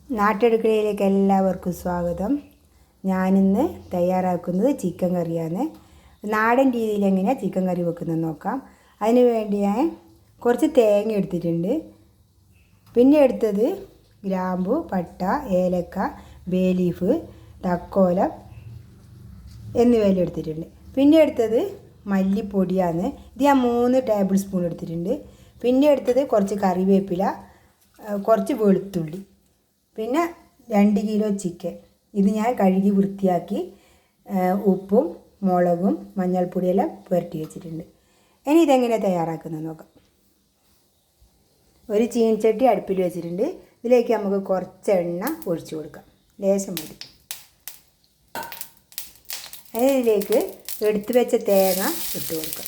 നാട്ടടുക്കളയിലേക്ക് എല്ലാവർക്കും സ്വാഗതം. ഞാനിന്ന് തയ്യാറാക്കുന്നത് ചിക്കൻ കറിയാണ്. നാടൻ രീതിയിൽ എങ്ങനെയാണ് ചിക്കൻ കറി വെക്കുന്നത് നോക്കാം. അതിന് വേണ്ടി ഞാൻ കുറച്ച് തേങ്ങ എടുത്തിട്ടുണ്ട്. പിന്നെ എടുത്തത് ഗ്രാമ്പു, പട്ട, ഏലക്ക, ബേ ലീഫ്, തക്കോലം എന്നിവയെല്ലാം എടുത്തിട്ടുണ്ട്. പിന്നെ എടുത്തത് മല്ലിപ്പൊടിയാണ്. ഇത് ഞാൻ 3 ടേബിൾ സ്പൂൺ എടുത്തിട്ടുണ്ട്. പിന്നെ എടുത്തത് കുറച്ച് കറിവേപ്പില, കുറച്ച് വെളുത്തുള്ളി, പിന്നെ 2 കിലോ ചിക്കൻ. ഇത് ഞാൻ കഴുകി വൃത്തിയാക്കി ഉപ്പും മുളകും മഞ്ഞൾപ്പൊടിയെല്ലാം പുരട്ടി വെച്ചിട്ടുണ്ട്. ഇനി ഇതെങ്ങനെ തയ്യാറാക്കുന്നത് നോക്കാം. ഒരു ചീനച്ചട്ടി അടുപ്പിൽ വെച്ചിട്ടുണ്ട്. ഇതിലേക്ക് നമുക്ക് കുറച്ച് എണ്ണ ഒഴിച്ചു കൊടുക്കാം, ലേശം മതി. ഇതിലേക്ക് എടുത്തു വെച്ച തേങ്ങ ഇട്ട് കൊടുക്കാം.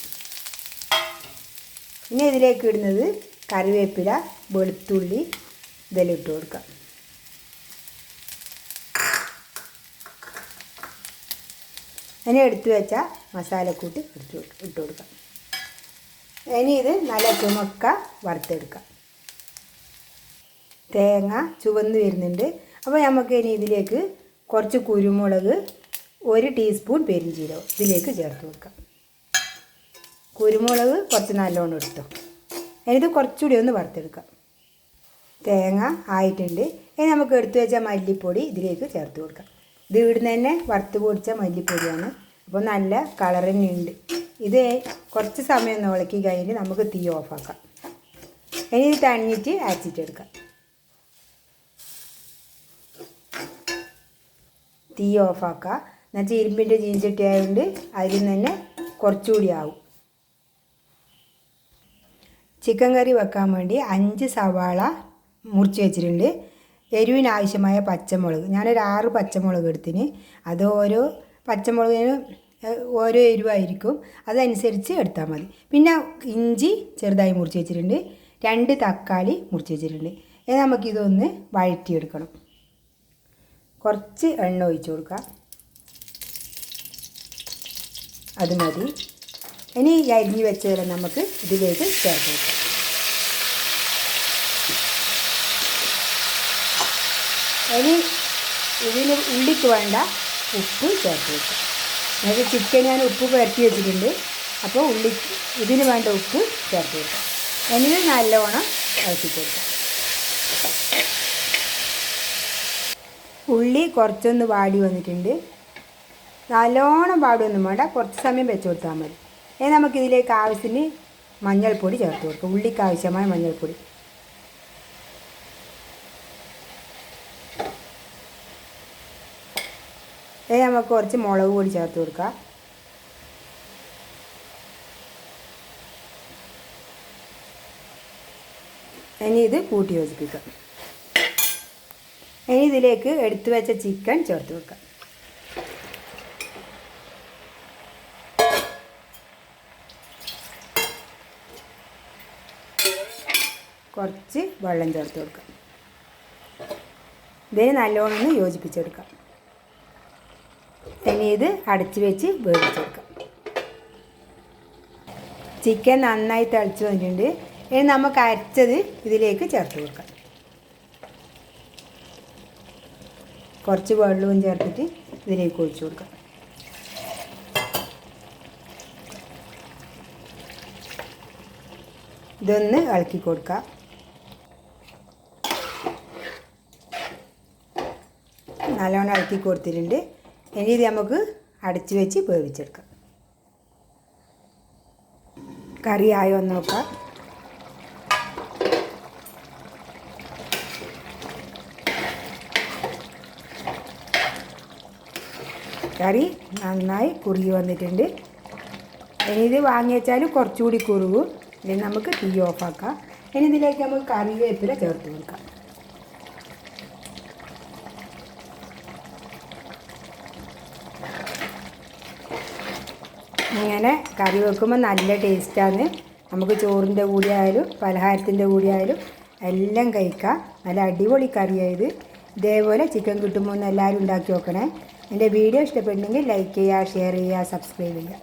പിന്നെ ഇതിലേക്ക് ഇടുന്നത് കറിവേപ്പില, വെളുത്തുള്ളി ഇതെല്ലാം ഇട്ട് കൊടുക്കാം. ഇനി എടുത്തു വെച്ച മസാലക്കൂട്ട് ഇട്ട് കൊടുക്കാം. ഇനി ഇത് നല്ല ചുമക്ക വറുത്തെടുക്കാം. തേങ്ങ ചുവന്ന് വരുന്നുണ്ട്. അപ്പോൾ നമുക്ക് ഇനി ഇതിലേക്ക് കുറച്ച് കുരുമുളക്, 1 ടീസ്പൂൺ പെരിഞ്ചീരകം ഇതിലേക്ക് ചേർത്ത് കൊടുക്കാം. കുരുമുളക് കുറച്ച് നല്ലോണം എടുത്തോ. ഇനിയിത് കുറച്ചുകൂടി ഒന്ന് വറുത്തെടുക്കാം. തേങ്ങ ആയിട്ടുണ്ട്. ഇനി നമുക്ക് എടുത്തു വെച്ച മല്ലിപ്പൊടി ഇതിലേക്ക് ചേർത്ത് കൊടുക്കാം. ഇത് ഇവിടുന്ന് തന്നെ വറുത്ത് പൊടിച്ച മല്ലിപ്പൊടിയാണ്. അപ്പോൾ നല്ല കളർ തന്നെ ഉണ്ട്. ഇത് കുറച്ച് സമയം ഒന്ന് ഇളക്കി കഴിഞ്ഞ് നമുക്ക് തീ ഓഫാക്കാം. ഇനി ഇത് തണിഞ്ഞിട്ട് അരച്ചിട്ടെടുക്കാം. തീ ഓഫാക്കാം. എന്നുവെച്ചാൽ ഇരുമ്പിൻ്റെ ചീനച്ചട്ടി ആയതുകൊണ്ട് അതിൽ നിന്ന് തന്നെ കുറച്ചുകൂടി ആവും. ചിക്കൻ കറി വെക്കാൻ വേണ്ടി 5 സവാള മുറിച്ച് വെച്ചിട്ടുണ്ട്. എരിവിന് ആവശ്യമായ പച്ചമുളക് ഞാനൊരു 6 പച്ചമുളക് എടുത്തിന്. അത് ഓരോ പച്ചമുളകിന് ഓരോ എരിവായിരിക്കും, അതനുസരിച്ച് എടുത്താൽ മതി. പിന്നെ ഇഞ്ചി ചെറുതായി മുറിച്ച് വെച്ചിട്ടുണ്ട്. 2 തക്കാളി മുറിച്ച് വെച്ചിട്ടുണ്ട്. ഇനി നമുക്കിതൊന്ന് വഴറ്റിയെടുക്കണം. കുറച്ച് എണ്ണ ഒഴിച്ച് കൊടുക്കാം, അത് മതി. ഇനി അരിഞ്ഞ് വെച്ചതെല്ലാം നമുക്ക് ഇതിലേക്ക് ചേർത്ത് വെക്കാം. ഇനി ഇതിന് ഉള്ളിക്ക് വേണ്ട ഉപ്പ് ചേർത്ത് വെക്കാം. അതായത് ചിക്കൻ ഞാൻ ഉപ്പ് പുരട്ടി വെച്ചിട്ടുണ്ട്. അപ്പോൾ ഇതിന് വേണ്ട ഉപ്പ് ചേർത്ത് വെക്കാം. എന്നിട്ട് നല്ലോണം ഇളക്കി കൊടുക്കാം. ഉള്ളി കുറച്ചൊന്ന് വാടി വന്നിട്ടുണ്ട്. നല്ലോണം വാടിയൊന്നും വേണ്ട, കുറച്ച് സമയം വെച്ച് കൊടുത്താൽ മതി. ഇനി നമുക്കിതിലേക്ക് ആവശ്യത്തിന് മഞ്ഞൾപ്പൊടി ചേർത്ത് കൊടുക്കാം. ഉള്ളിക്ക് ആവശ്യമായ മഞ്ഞൾപ്പൊടി. ഇനി നമുക്ക് കുറച്ച് മുളക് പൊടി ചേർത്ത് കൊടുക്കാം. ഇനി ഇത് കൂട്ടി യോജിപ്പിക്കാം. ഇനി ഇതിലേക്ക് എടുത്തു വെച്ച ചിക്കൻ ചേർത്ത് വെക്കാം. കുറച്ച് വെള്ളം ചേർത്ത് കൊടുക്കാം. ഇതിന് നല്ലോണം ഒന്ന് യോജിപ്പിച്ചെടുക്കാം. ഇനി ഇത് അടച്ച് വെച്ച് വേവിച്ചെടുക്കാം. ചിക്കൻ നന്നായി തിളച്ച് വന്നിട്ടുണ്ട്. ഇനി നമുക്ക് അരച്ചത് ഇതിലേക്ക് ചേർത്ത് കൊടുക്കാം. കുറച്ച് വെള്ളവും ചേർത്തിട്ട് ഇതിലേക്ക് ഒഴിച്ചു കൊടുക്കാം. ഇതൊന്ന് ഇളക്കി കൊടുക്കാം. നല്ലോണം ഇളക്കി കൊടുത്തിട്ടുണ്ട്. ഇനി ഇത് നമുക്ക് അടച്ച് വെച്ച് വേവിച്ചെടുക്കാം. കറി ആയോ എന്ന് നോക്കാം. കറി നന്നായി കുറുകി വന്നിട്ടുണ്ട്. ഇനി ഇത് വാങ്ങി വെച്ചാൽ കുറച്ചുകൂടി കുറുകും. ഇനി നമുക്ക് തീ ഓഫാക്കാം. ഇനി ഇതിലേക്ക് നമുക്ക് കറിവേപ്പില ചേർത്ത് കൊടുക്കാം. ഇങ്ങനെ കറി വെക്കുമ്പോൾ നല്ല ടേസ്റ്റാണ്. നമുക്ക് ചോറിൻ്റെ കൂടെ ആയാലും പലഹാരത്തിൻ്റെ കൂടെ ആയാലും എല്ലാം കഴിക്കാം. നല്ല അടിപൊളി കറിയായത്. ഇതേപോലെ ചിക്കൻ കിട്ടുമ്പോൾ ഒന്ന് എല്ലാവരും ഉണ്ടാക്കി നോക്കണേ. എൻ്റെ വീഡിയോ ഇഷ്ടപ്പെട്ടെങ്കിൽ ലൈക്ക് ചെയ്യുക, ഷെയർ ചെയ്യുക, സബ്സ്ക്രൈബ് ചെയ്യുക.